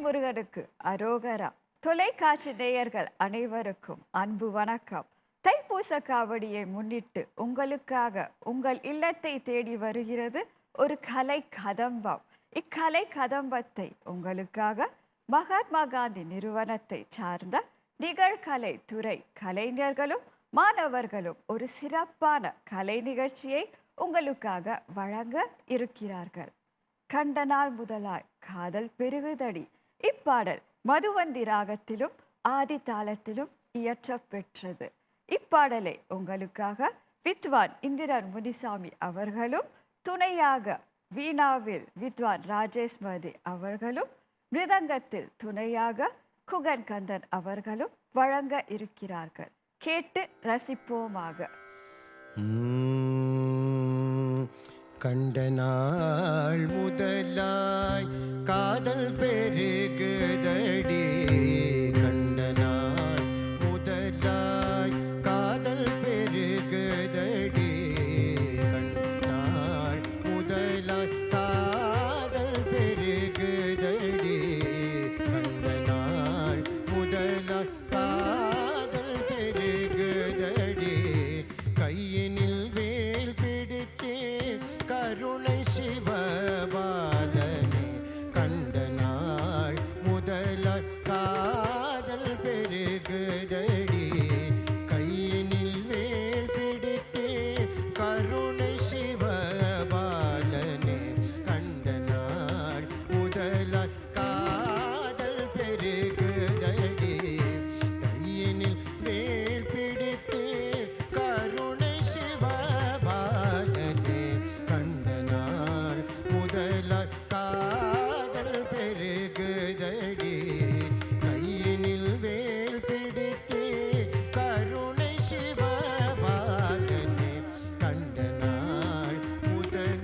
முருகனுக்கு அரோகரா. தொலைக்காட்சி நேயர்கள் அனைவருக்கும் அன்பு வணக்கம். தைப்பூச காவடியை முன்னிட்டு உங்களுக்காக உங்கள் இல்லத்தை தேடி வருகிறது ஒரு கலை கதம்பம். இக்கலை கதம்பத்தை உங்களுக்காக மகாத்மா காந்தி நிறுவனத்தை சார்ந்த நிகழ்கலை துறை கலைஞர்களும் மாணவர்களும் ஒரு சிறப்பான கலை நிகழ்ச்சியை உங்களுக்காக வழங்க இருக்கிறார்கள். கண்ட நாள் முதலாய் காதல் பெருகுதடி இப்பாடல் மதுவந்தி ராகத்திலும் ஆதி தாளத்திலும் இயற்றப்பெற்றது. இப்பாடலை உங்களுக்காக வித்வான் இந்திரன் முனிசாமி அவர்களும் துணையாக வீணாவில் வித்வான் ராஜேஸ்மதி அவர்களும் மிருதங்கத்தில் துணையாக குகன் கந்தன் அவர்களும் வழங்க இருக்கிறார்கள். கேட்டு ரசிப்போமாக. கண்ட நாள் முதலாய் காதல் பெருகுதடி, கண்ட நாள் முதலாய் காதல் பெருகுதடி, கண்ட நாள் முதலாய் காதல் பெருகுதடி, கண்ட நாள் முதலாய் காதல் பெருகுதடி, கையினில் வேல் பிடித்தே கருணை சிவபாலனே, கண்ட நாள் முதலாய் காதல் பெருகுதடி, கையினில் வேல் பிடித்தே கருணை சிவபாலனே, கண்ட நாள் முதலாய் காதல் பெருகுதடி, கையினில் வேல் பிடித்தே கருணை சிவபாலனே, கண்ட நாள் முதலாய் காதல் பெருகுதடி, கையினில் வேல் பிடித்தே கருணை சிவபாலனே, கண்ட நாள் முதலாய்.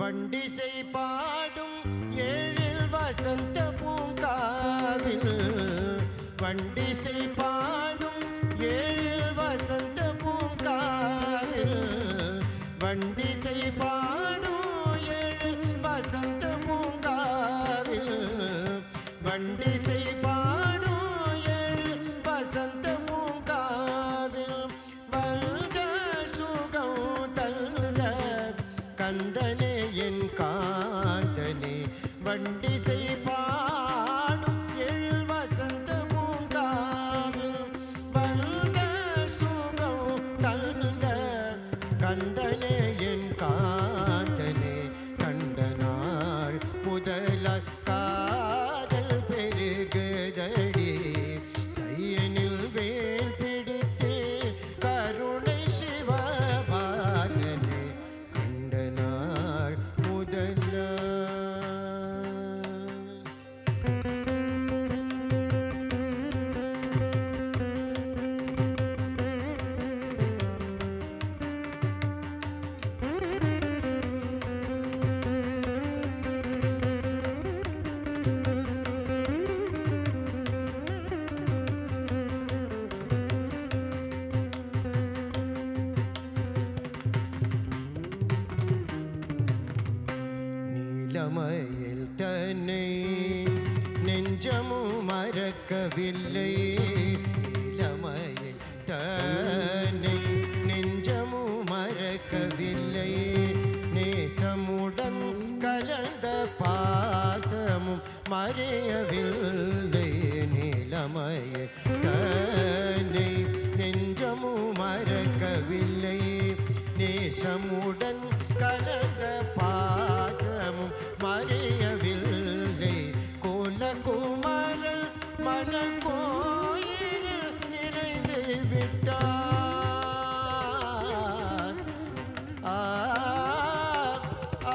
வண்டிசை பாடும் ஏழில் வசந்த பூங்காவில், வண்டிசை பாடும் ஏழில் வசந்த பூங்காவில், வண்டிசை பாடும் ஏழில் வசந்த பூங்காவில், வண்டிசை பாடும் ஏழில் வசந்த பூங்காவில், வந்த சுகம் தந்த கந்தனே என் காந்தனே, வண்டிசை பாடும் எழில் வசந்த பூங்காவில், வந்த சுகம் தந்த கந்தனே என் காந்தனே, கண்ட நாள் முதலாய் காதல் பெருகுதடி, கையனில் வேல் பிடித்தே கருணை சிவபாலனே, கண்ட நாள் முதலாய். நீலமயில் தன்னை நெஞ்சமும் மறக்கவில்லை, நீலமயில் தன்னை நெஞ்சமும் மறக்கவில்லை, நேசமுடன் கலந்த பாசமும் மறையவில்லை, நீலமயில் தன்னை நெஞ்சமும் மறக்கவில்லை, நேசமுடன் கலந்த பாசமும் மறையவில்லை, கோலகுமரல் மனக்கோயிலில் நிறைந்து விட்டார். ஆ ஆ ஆ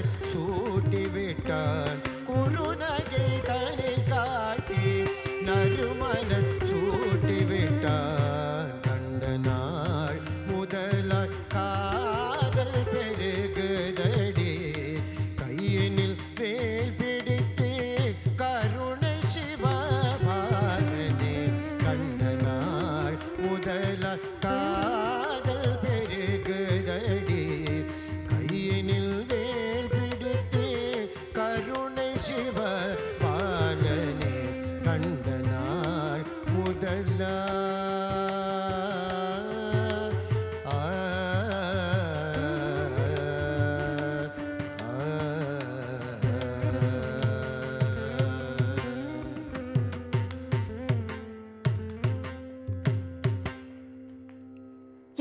மலர் சூட்டிவிட்டான். குறுநகை தனி காட்டி நறுமலர் சூட்டிவிட்டான். கண்ட நாள் முதலாய் காதல் பெருகுதடி. கையினில் வேல் பிடித்து கருணை சிவபாலனே. கண்ட நாள் முதலாய் காதல் பெருகுதடி. கையினில் வேல் பிடித்து கருணை சிவபாலனே. கண்ட நாள் முதலாய்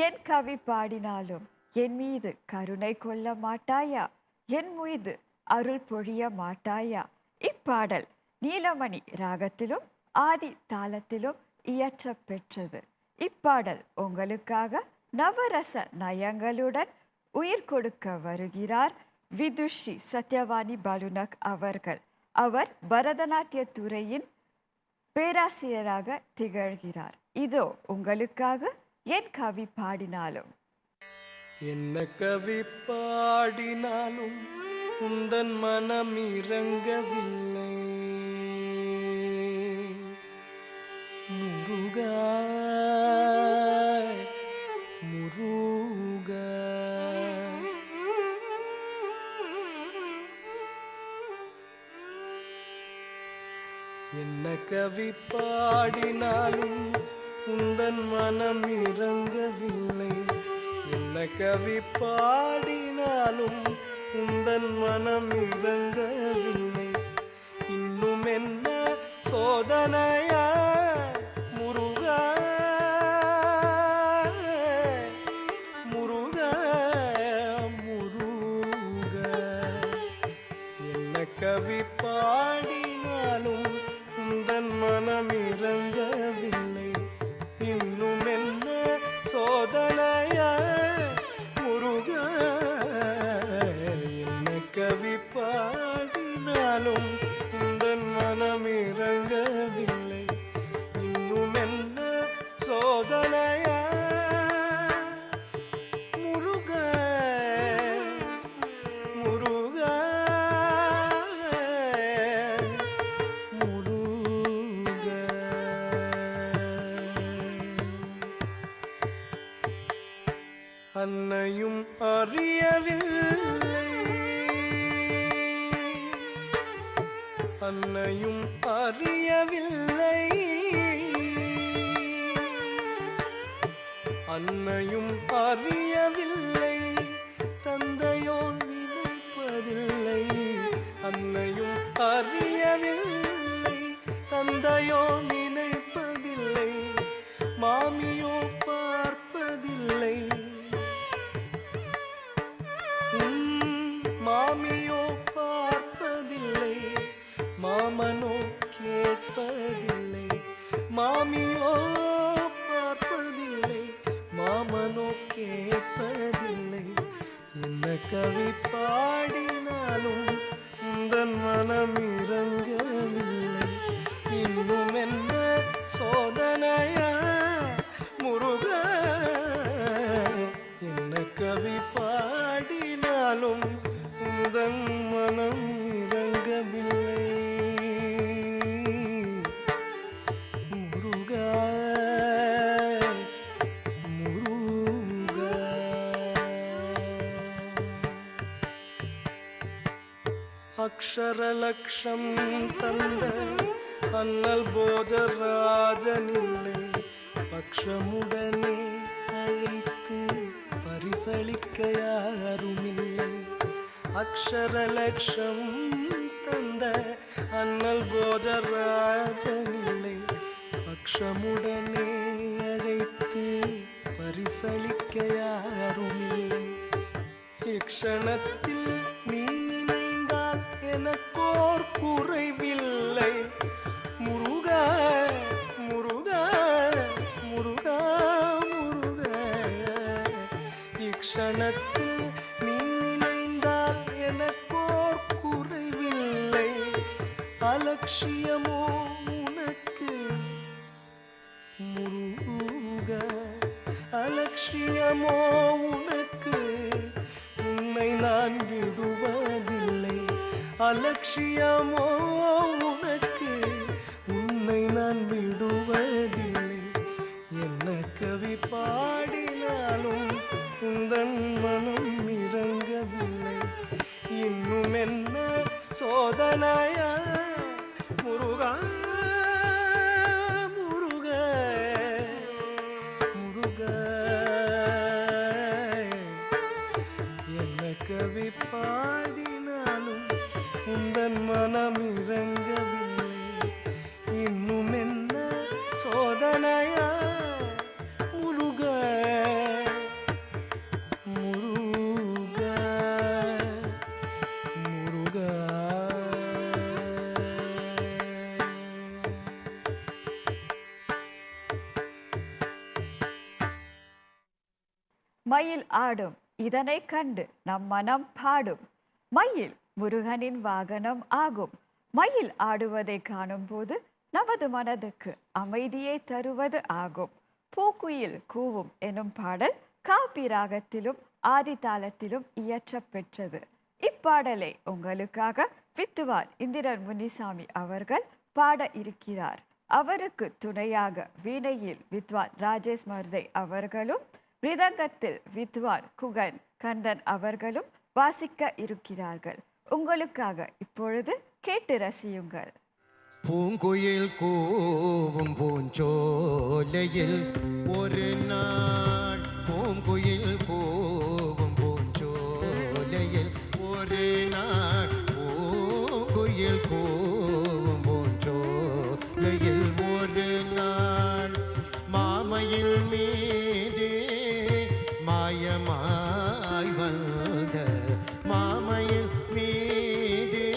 என் கவி பாடினாலும் என் மீது கருணை கொள்ள மாட்டாயா? என் மீது அருள் பொழிய மாட்டாயா? இப்பாடல் நீலமணி ராகத்திலும் ஆதி தாளத்திலும் இயற்ற பெற்றது. இப்பாடல் உங்களுக்காக நவரச நயங்களுடன் உயிர் கொடுக்க வருகிறார் விதுஷி சத்யவாணி பலுனக் அவர்கள். அவர் பரதநாட்டிய துறையின் பேராசிரியராக திகழ்கிறார். இதோ உங்களுக்காக என் கவி பாடினாலும். என்ன கவி பாடினாலும் உந்தன் மனம் இறங்கவில்லை முருகா முருகா. என்ன கவி பாடினாலும் உந்தன் மனம் இறங்கவில்லை. என்ன கவி பாடினாலும் உந்தன் மனம் இறங்கவில்லை. இன்னும் என்ன சோதனையா முருகா முருகா முருகா. என்ன கவி பாடினாலும் உந்தன் மனம் இறங்கவில்லை. இன்னும் என்ன சோதனையா முருகா. என்ன கவி பாடினாலும் உந்தன் மனம் இறங்கவில்லை. இன்னும் என்ன சோதனையா முருகா முருகா முருகா. அன்னையும் அறியவில்லை அன்னையும் அறியவில்லை அன்னையும் அறியவில்லை. தந்தையோ நினைப்பதில்லை. அன்னையும் அறியவில்லை. தந்தையோ நினைப்பதில்லை. மாமியோ பார்ப்பதில்லை. மாமியோ பார்ப்பதில்லை. மாமனோ கேட்பதில்லை. மாமியோ பார்ப்பதில்லை. மாமனோ கேட்பதில்லை. என்ன கவி பாடினாலும் உந்தன் மனம் இறங்கவில்லை. இன்னும் என்ன சோதனையா முருகா. என்ன கவி பாடினாலும் உந்தன் மனம் இறங்கவில்லை முருகா முருகா. அக்ஷரலக்ஷம் தந்த அண்ணல் போஜராஜனில்லை. பக்ஷமுடனே அழைத்து பரிசளிக்க யாருமில்லை. அக்ஷரலக்ஷம் தந்த அண்ணல் போஜராஜனில்லை. பக்ஷமுடனே அழைத்து பரிசளிக்க யாருமில்லை. இக்ஷணத்தில் நீ நினைந்தால் எனக்கோர் குறைவில்லை முருகா முருகா முருகா முருகா. இக்ஷணத்தில் நீ நினைந்தால் எனக்கோ அலட்சியமோ உனக்கு முருக, அலட்சியமோ உனக்கு, உன்னை நான் விடுவதில்லை. அலட்சியமோ உனக்கு, உன்னை நான் விடுவதில்லை. என்ன கவி பாடினாலும் உந்தன் மனம் இறங்கவில்லை. இன்னும் என்ன சோதனையா முருகா, முருக, முருக. என்ன கவி பாடினாலும் உந்தன் மனம் இறங்கவில்லை. இன்னும் என்ன சோதனையா முருக, முருக, முருக. மயில் ஆடும் இதனை கண்டு நம் மனம் பாடும். மயில் முருகனின் வாகனம் ஆகும். மயில் ஆடுவதை காணும் போது நமது மனதுக்கு அமைதியை தருவது ஆகும். பூக்குயில் கூவும் எனும் பாடல் காப்பி ராகத்திலும் ஆதி தாளத்திலும் இயற்றப் பெற்றது. இப்பாடலை உங்களுக்காக வித்துவான் இந்திரன் முனிசாமி அவர்கள் பாட இருக்கிறார். அவருக்கு துணையாக வீணையில் வித்வான் ராஜேஷ் மருதை அவர்களும், மிருதங்கத்தில் வித்வான் குகன் கந்தன் அவர்களும் வாசிக்க இருக்கிறார்கள். உங்களுக்காக இப்பொழுது கேட்டு ரசியுங்கள். பூங்குயில் கூவும் பூஞ்சோலையில் ஒரு நாள், பூங்குயில் கூவும் பூஞ்சோலையில் ஒரு நாள், பூங்குயில் கூவும் பூஞ்சோலையில் ஒரு நாள், மாமையில் மீதே மாயமாய் வந்த, மாமையில் மீதே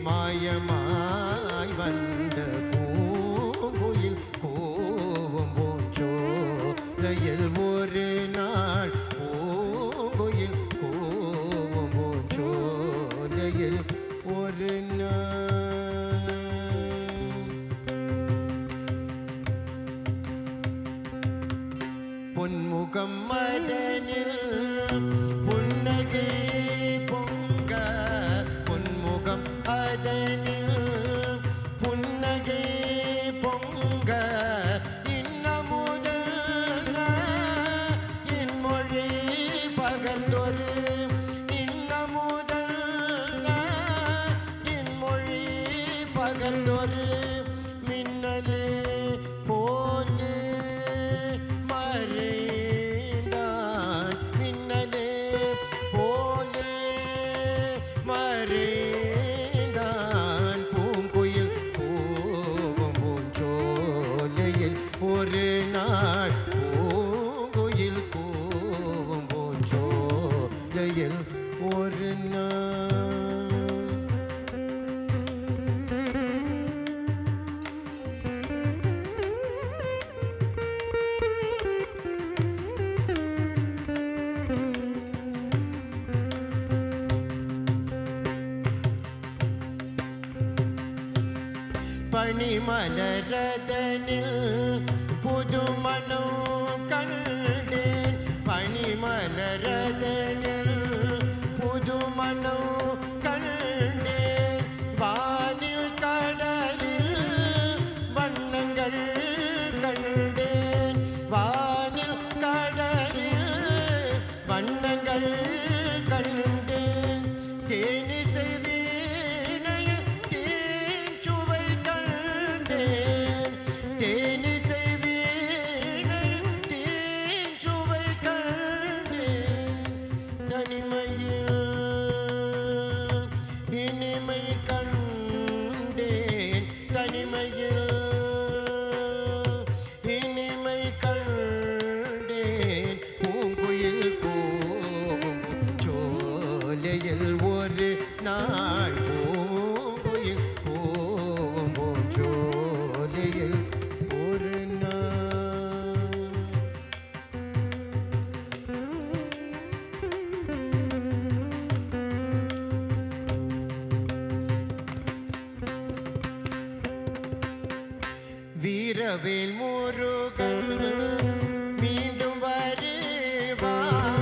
மாயமாய் வந்த பூங்குயில் கூவும் பூஞ்சோலையில் ஒரு நாள், பூங்குயில் கூவும் பூஞ்சோலையில் ஒரு நாள். பொன்முகம் மதனில் புன்னகை பொங்க, பொன்முகம் அதனில் புன்னகை பொங்க, இன்னமுதல் என் மொழி பகர்ந்தொரு, இன்னமுதல் என் மொழி பகர்ந்தொரு மின்னலே போலே மறைந்தான், மின்னலே போலே மறைந்தான், பூங்குயில் கூவும் பூஞ்சோலையில் ஒரு நாள், பூங்குயில் கூவும் பூஞ்சோலையில் ஒரு நாள். பனிமலரதனில் புதுமனோ கண்டேன், பனிமலரதனில் புதுமனோ கண்டேன், வானில் கடலில் வண்ணங்கள் கண்டேன், வானில் கடலில் வண்ணங்கள் கண்டேன், தேனிசை வீணையில் தேன்சுவை கண்டேன், தேனிசை வீணையில் தேன்சுவை கண்டேன், தனிமையில் இனிமை கண்டேன், தனிமையில் இனிமை கண்டேன், பூங்குயில் கூவும் சோலையில் ஒரு நாள், பூங்குயில் கூவும் பூஞ்சோலையில் ஒரு நாள். வீரவேல் முருகன் மீண்டும் வருவான்.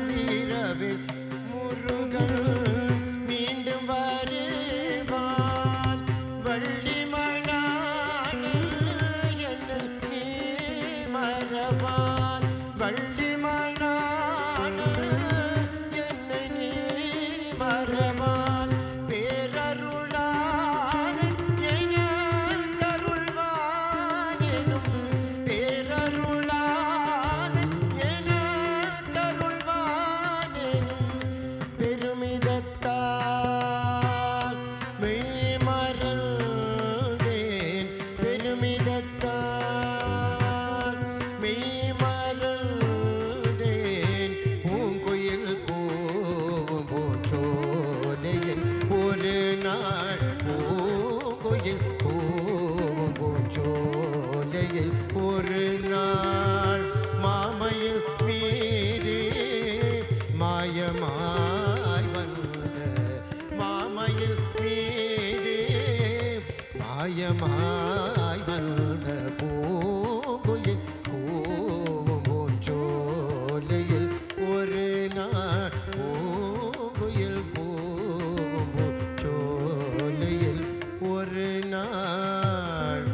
வீரவேல் முருகன் மீண்டும் வருவான். வள்ளி மணாளன் என்னை நீ மறவான். வள்ளி மணாளன் என்னை நீ மறவான். பேரருளாளன் என கருள்வான் எனும் பேரருளாளன் என கருள்வான் எனும் பெருமிதத்தால் மெய் மறந்தேன். பெருமிதத்தால் மெய் மறந்தேன். பூங்குயில் கூவும் பூஞ்சோலையில் ஒரு நாள். பூங்குயில் கூவும் பூஞ்சோலையில் ஒரு நாள். மாமையில் மீது மாயமாய் வந்த மாமையில் மீது மாயமாய் வந்த பூங்குயில் கூவும் பூஞ்சோலையில் ஒரு நாள். பூங்குயில் கூவும் பூஞ்சோலையில் ஒரு நாள்.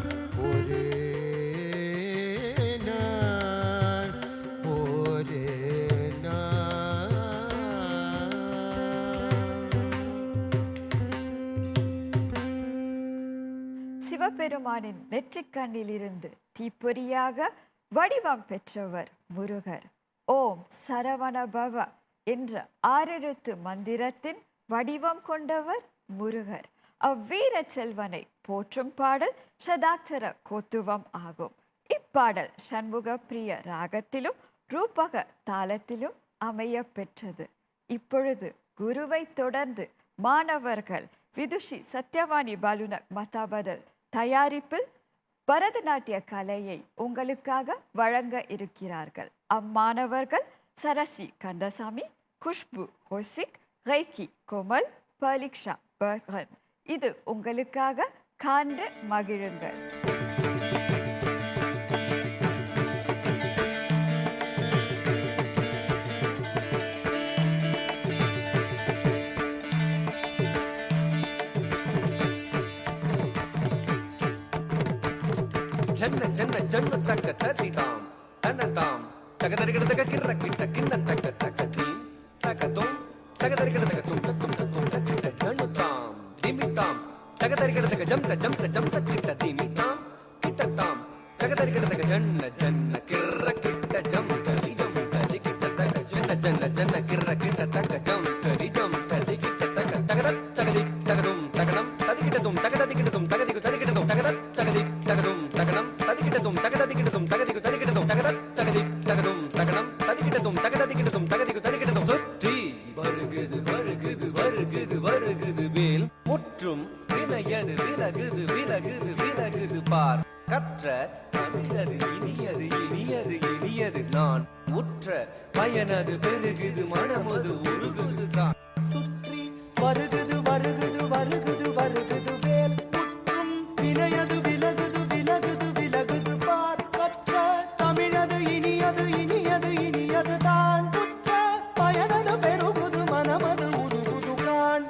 ஒரு நாள். ஒரு நாள். சிவபெருமானின் நெற்றிக்கண்ணிலிருந்து தீப்பொறியாக வடிவம் பெற்றவர் முருகர். ஓம் சரவணபவ என்ற 6 எழுத்து மந்திரத்தின் வடிவம் கொண்டவர் முருகர். அவ்வீர செல்வனை போற்றும் பாடல் சதாட்சர கோத்துவம் ஆகும். இப்பாடல் சண்முக பிரிய ராகத்திலும் ரூபக தாளத்திலும் அமைய பெற்றது. இப்பொழுது குருவை தொடர்ந்து மாணவர்கள் விதுஷி சத்யவாணி பாலுனக் மதாபதல் தயாரிப்பில் பரதநாட்டிய கலையை உங்களுக்காக வழங்க இருக்கிறார்கள். அம்மாணவர்கள் சரசி கந்தசாமி, குஷ்பு ஹோசிக், ரைக்கி கோமல், பலிக்ஷா பர்கன். இது உங்களுக்காக, காண்டு மகிழுங்கள். ஜன்ன ஜன்ன ஜன்ன தக்க ததிதாம் தனதாம் தகதரிகடதக கிர்ர கிட்ட கிண்ண தக்க தக்க தீம் தகதோம் தகதரிகடதக தும் தும் தும் கிட்ட ஜன்னுதாம் திமிதாம் தகதரிகடதக ஜம்த ஜம்த ஜம்த கிட்ட திமிதாம் கிட்டதாம் தகதரிகடதக ஜன்ன ஜன்ன கிர்ர கிட்ட ஜம்த ரிஜம் தரி கிட்ட தக ஜன்ன ஜன்ன ஜன்ன கிர்ர கிட்ட தக ஜம்த ரிஜம் தரி கிட்ட தக தகதத் தகதி தகதும் தகதம் ததிகிட்டதும் தகததிகிட்டதும் தகதிகு ததிகிட்டதும் தகதத் தகதி தகதும் தகதம் ததிகிட்டதும் தகததிகிட்டதும் தகதிகு ததிகிட்டதும் தகதத் தகதி தகதும் தகதம் ததிகிட்டதும் தகததிகிட்டதும் தகதிகு ததிகிட்டதும் சுற்றி வருகுது வருகுது வருகுது வருகுது வேல் முற்றும் வினையது விலகுது விலகுது விலகுது பார். கற்ற தமிழது இனியது இனியது இனியது நான் உற்ற பயனது பெருகுது மனமது உருகுது தான். சுற்றி வருகுது வருகுது வருகுது வருகுது வேல் முற்றும் வினையது விலகுது விலகுது விலகுது பார். கற்ற தமிழது இனியது இனியது இனியது தான் உற்ற பயனது பெருகுது மனமது உருகுது கான்.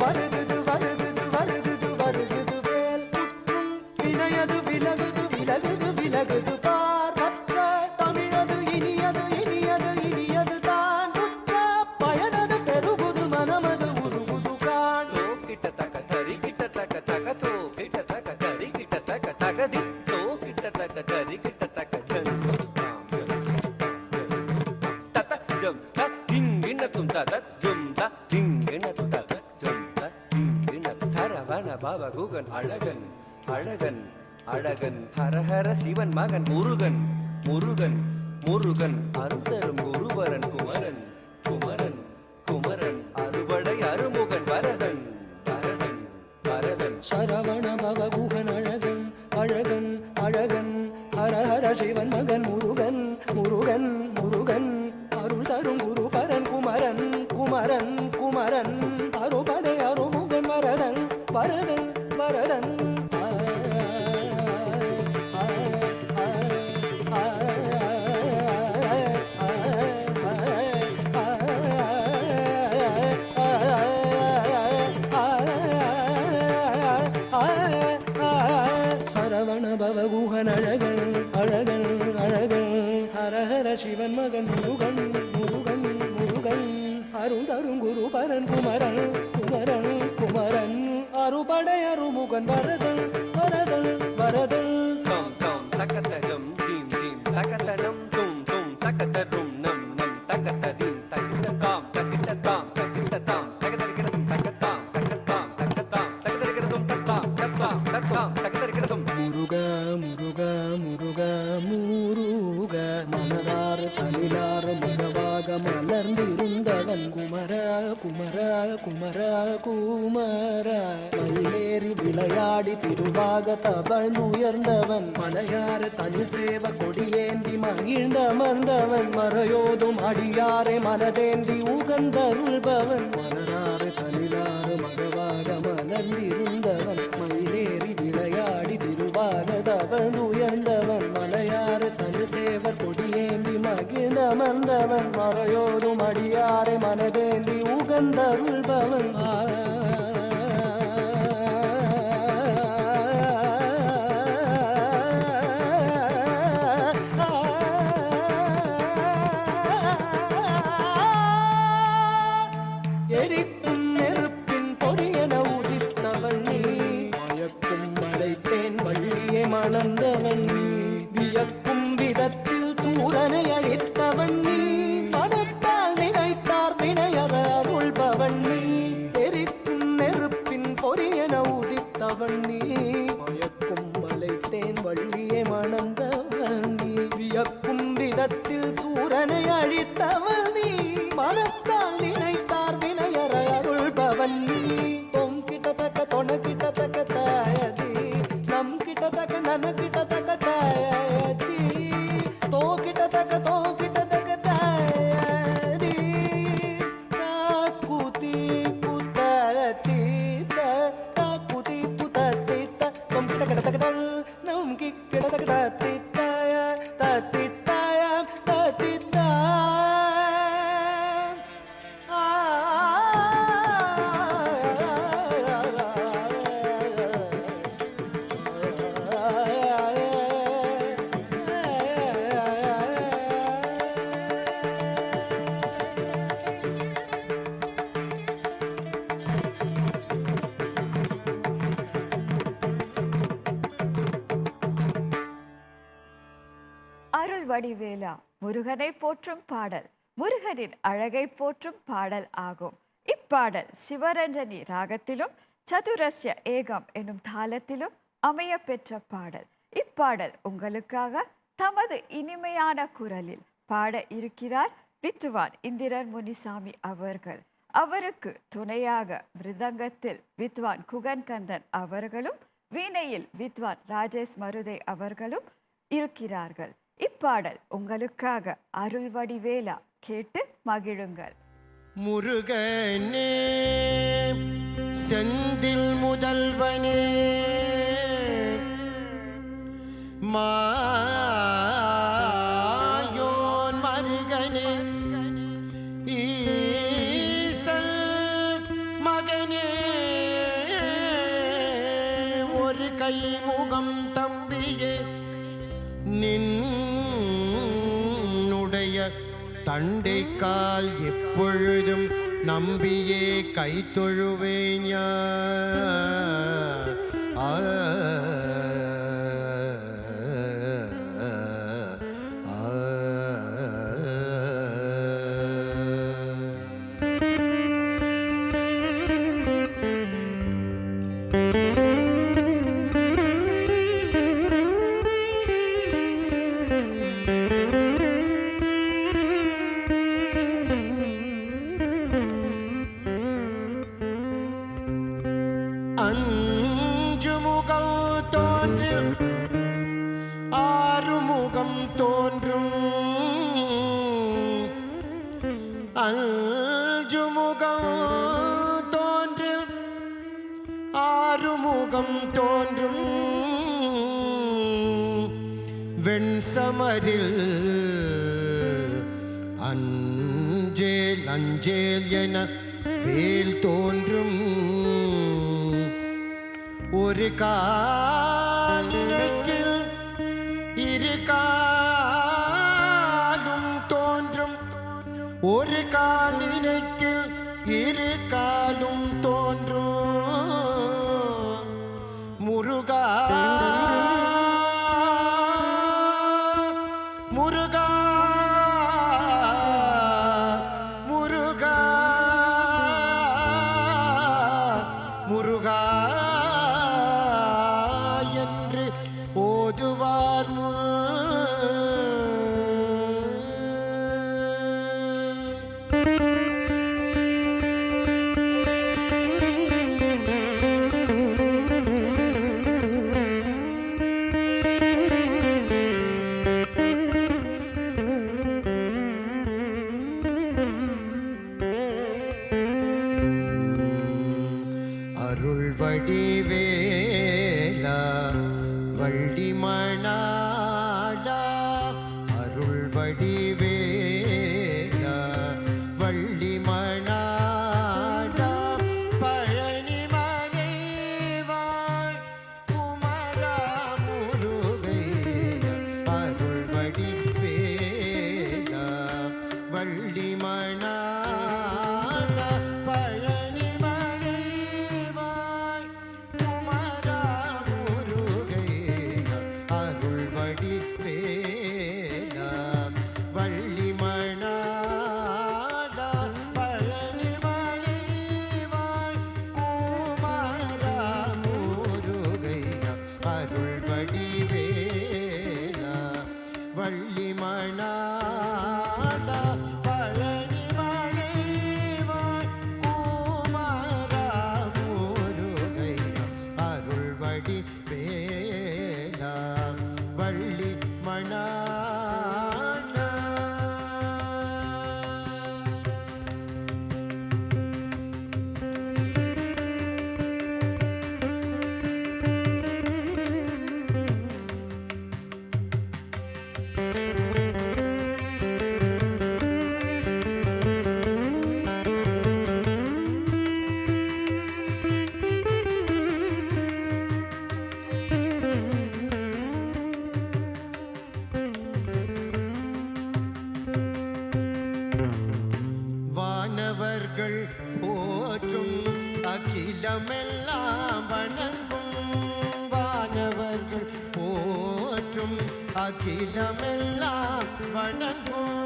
வருகுது வருகுது வருகுது வருகுது வேல் முற்றும் வினையது விலகுது விலகுது விலகுது பார். கற்ற தமிழது இனியது இனியது இனியது தான் உற்ற பயனது பெருகுது மனமது உருகுது கான். தோ கிட்ட தக்க தரி கிட்ட தக்க தக்க தோ கிட்ட தக்க தரி கிட்ட தக்க தகதி தோ கிட்ட தக்க தரி கிட்ட தக்க ஜன் தத்த ஜம் தத் திங்கினத்தும் தத ஜம் த திங்கினத்தும் தத ஜம் த திங்கினத் சரவண பவ குகன் அழகன் அழகன் அழகன் ஹரஹர சிவன் மகன் முருகன் முருகன் முருகன் அருந்தரும் குருவரன் குமரன் குமரன் குமரன் அறுபடை அருமுகன் வரதன் வரதன் வரதன் சரவண பவ குகன் அழகன் அழகன் அழகன் ஹரஹர சிவன் மகன் முருகன் முருகன் முருகன் அருள் தரும் குருபரன் குமரன் குமரன் குமரன் அறுபடை அருமுகன் வரதன் வரதன் வரதன் அருங்குரு பரன் குமரன் குமரன் குமரன் அறுபடை அருமுகன் வரதன் வரதன் வரதன் தாம் தாம் தக்கத்தகம் தீம் தீம் தக்கத்தனம் தும் தும் தக்கத்தரும் நம் நம் தக்கத்ததீம் தக்கிட்டதாம் தக்கிட்டதாம் தக்கிட்டதாம் தக்கதரிக்கிறதும் தக்கத்தாம் தக்கத்தாம் தக்கத்தாம் தக்கதரிக்கிறதும் தத்தாம் தத்தாம் தத்தாம் தக்கதரிக்கிறதும் முருகா முருகா முருகா முருக மனதார் தனிலார் மகவாக மலர்ந்திருந்தவன் குமரா குமரா குமரா குமரா மயிலேறி விளையாடி திருவாக தவழ்ந்துயர்ந்தவன் மலையாறு தனில் சேவ கொடியேந்தி மகிழ்ந்தமர்ந்தவன் மறையோதும் அடியாரை மனதேந்தி உகந்தருள்பவன் மலராறு தனிலாறு மகவாக மலர்ந்திருந்தவன் மயிலேறி விளையாடி திருவாக தவழ்ந்துயர்ந்தவன் மலையாறு தனில் சேவர் கொடியேந்தி மகிழ்ந்தமர்ந்தவன் மறையோதும் அடியாரை மனதேந்தி உகந்தருள்பவன் எரிக்கும் நெருப்பின் பொறியன உதித்தவன் நீ மயக்கும் மலைத்தேன் வள்ளியை மணந்தவன் நீ வியக்கும் விதத்தில் சூரனை அழித்தவன் நீ மனத்தால் நினைத்தார் வினையற அருள்பவன் நீ எரிக்கும் நெருப்பின் பொறியன உதித்தவன் நீ மயக்கும் மலைத்தேன் வள்ளியை மணந்தவன் நீ வியக்கும் விதத்தில் சூரனை அழித்தவன் நீ மனத்தால் நினைத்தார் வினையற அருள்பவன் நீ தொம் கிட்டத்தக்க தொண கிட்டத்தக்க தாயதி நம் கிட்டத்தக்க நன கிட்டத்தக்க தாயதி தோ கிட்டத்தக்க தாயதி காக்குதி குத்தத்தி காக்குதி குத்தத்தி தொம் கிட்டத்தக்க நம் கிட்டத்தக்க தத்தி தாய தத்தி தாய தத்தி அருள் வடிவேலா முருகனை போற்றும் பாடல் முருகனின் அழகை போற்றும் பாடல் ஆகும். இப்பாடல் சிவரஞ்சனி ராகத்திலும் சதுரஸ்ய ஏகம் எனும் தாளத்திலும் அமைய பெற்ற பாடல். இப்பாடல் உங்களுக்காக தமது இனிமையான குரலில் பாட இருக்கிறார் வித்வான் இந்திரன் முனிசாமி அவர்கள். அவருக்கு துணையாக மிருதங்கத்தில் வித்வான் குகன்கந்தன் அவர்களும் வீணையில் வித்வான் ராஜேஷ் மருதை அவர்களும் இருக்கிறார்கள். இப்பாடல் உங்களுக்காக அருள் வடிவேலா கேட்டு மகிழுங்கள். முருகனே செந்தில் முதல்வனே மாயோன் மருகனே ஈசல் மகனே ஒரு கைமுகம் தம்பியே நின்னுடைய தண்டைக்கால் எப்பொழுதும் நம்பியே கை தொழுவேன் அஞ்சு முகம் தோன்றில் ஆறுமுகம் தோன்றும் அஞ்சு முகம் தோன்றில் ஆறுமுகம் தோன்றும் வெண்சமரில் அஞ்சேல் அஞ்சேல் என வேல் தோன்றும் ஒரு காலில் இரு காலும் தோன்றும் ஒரு காலில் இரு காலும் தோன்றும் முருகா முருகா முருகா முருகா என்று ஓதுவார் அருள் வடிவேலா வள்ளி மணாலா அருள் வடிவேலா வள்ளி மணாலா பழனி மலைவாய் குமரா முருகையா அருள் வடிவேலா வள்ளி மணாலா பழனி மலைவாய் குமரா முருகையா அருள் வடிவேலா வள்ளி மணாலா பழனி மலைவாய் குமரா முருகையா அருள் வடிவேலா வள்ளி மணாலா பழனி மலைவாய் குமரா முருகையா அருள் வடிவேலா வள்ளி மணாலா. வானவர்கள் போற்றும் அகிலமெல்லாம் வணங்கும் வானவர்கள் போற்றும் அகிலமெல்லாம் வணங்கும்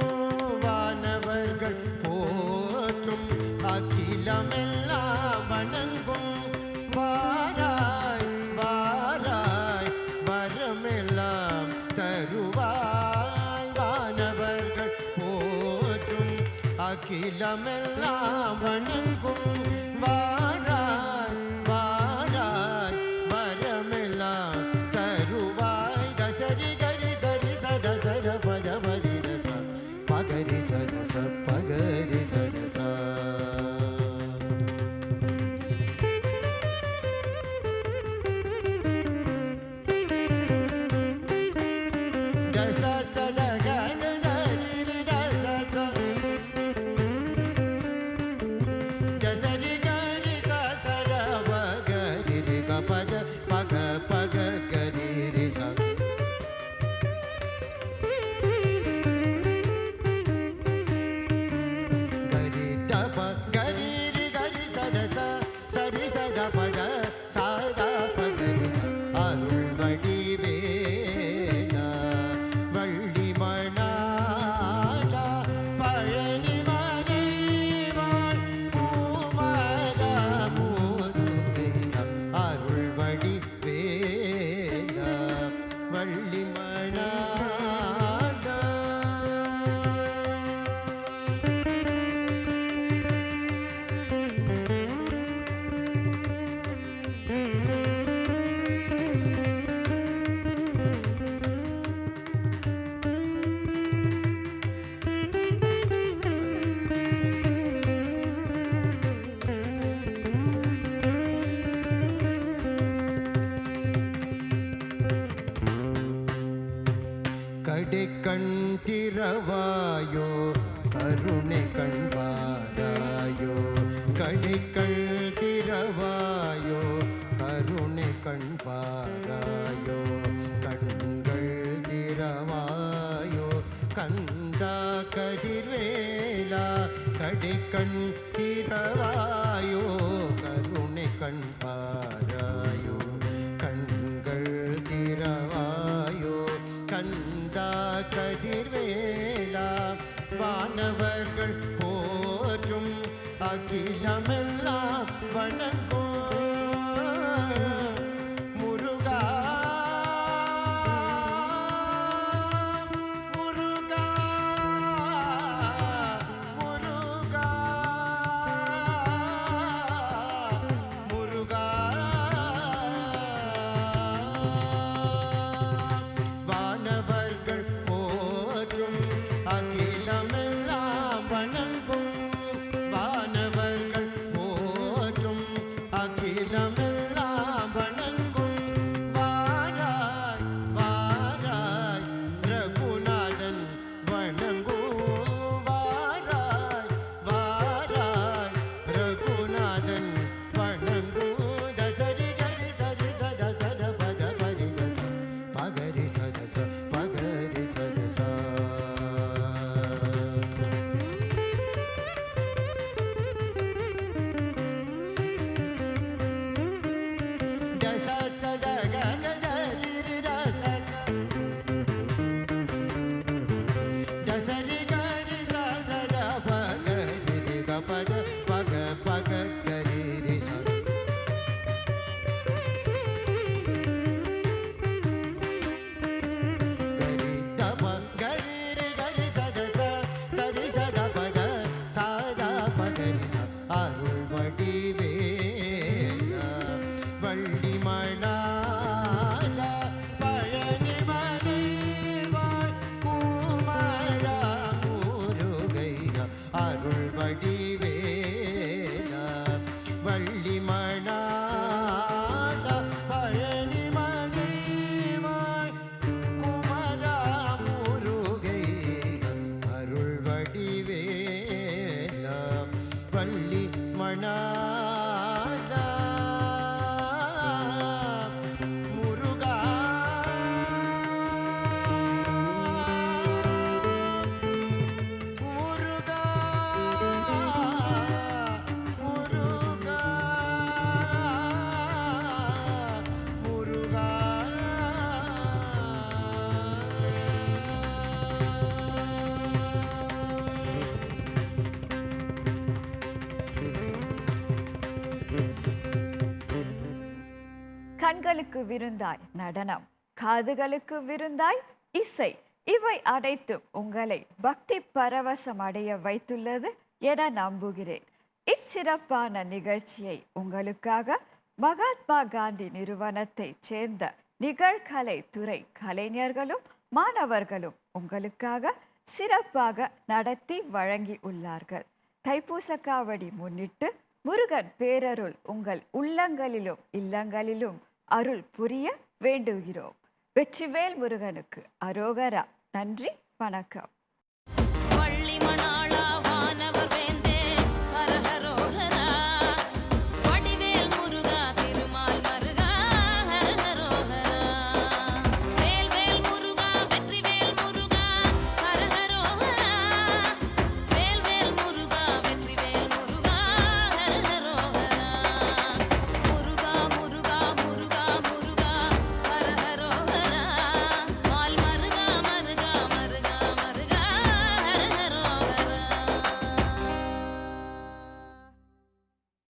வானவர்கள் போற்றும் அகிலமெல்லாம் வணங்கும் வாராய் வாராய் வரமெல்லாம் தருவாய் வானவர்கள் போற்றும் அகிலமெல்லாம் வணங்கும் வாராய் வாராய் வரமெல்லாம் தருவாய் தசரி கரி சரி சத சத பத பரி ரச பகரி சத ச பகரி சத ச. தச சத கத ரி தச ச தசரி கரி ச சத பகரி ரி க பத பக பக கரி ரி ச. கரி தப கரி ரி கரி சத ச சரி சத பத சத பகரி ச. அருள் வடிவேலா வள்ளி மணாலா பழனி மலைவாய் குமரா முருகையா அருள் வடிவேலா வள்ளி மணாலா. கடைக்கண் திறவாயோ கருணை கண்பாராயோ கடைக்கண் திறவாயோ கருணை கண்பாராயோ கண்கள் திறவாயோ கந்தா கதிர்வேலா கடிக்கண் திறவாயோ கருணை கண் பாராயோ கண்கள் திறவாயோ கந்தா கதிர்வேலா வானவர்கள் போற்றும் அகிலமெல்லாம் வணங்கும் முருகா முருகா முருகா முருகா வானவர்கள் போற்றும் அகிலமெல்லாம் வணங்கும் வானவர்கள் போற்றும் அகிலமெல்லாம் வணங்கும் வாராய் வாராய் ரகுநாதன் வணங்கும் வாராய் வாராய் ரகுநாதன் வணங்கும் தசரி கரி சரி சத சத பத பரி தச பகரி சதச பகரி சதசா கண்களுக்கு விருந்தாய் நடனம், காதுகளுக்கு விருந்தாய் இசை, இவை அனைத்தும் உங்களை பக்தி பரவசம் அடைய வைத்துள்ளது என நம்புகிறேன். இச்சிறப்பான நிகழ்ச்சியை உங்களுக்காக மகாத்மா காந்தி நிறுவனத்தைச் சேர்ந்த நிகழ்கலை துறை கலைஞர்களும் மாணவர்களும் உங்களுக்காக சிறப்பாக நடத்தி வழங்கி உள்ளார்கள். தைப்பூச காவடி முன்னிட்டு முருகன் பேரருள் உங்கள் உள்ளங்களிலும் இல்லங்களிலும் அருள் புரிய வேண்டுகிறோம். வெற்றிவேல் முருகனுக்கு அரோகரா. நன்றி, வணக்கம்.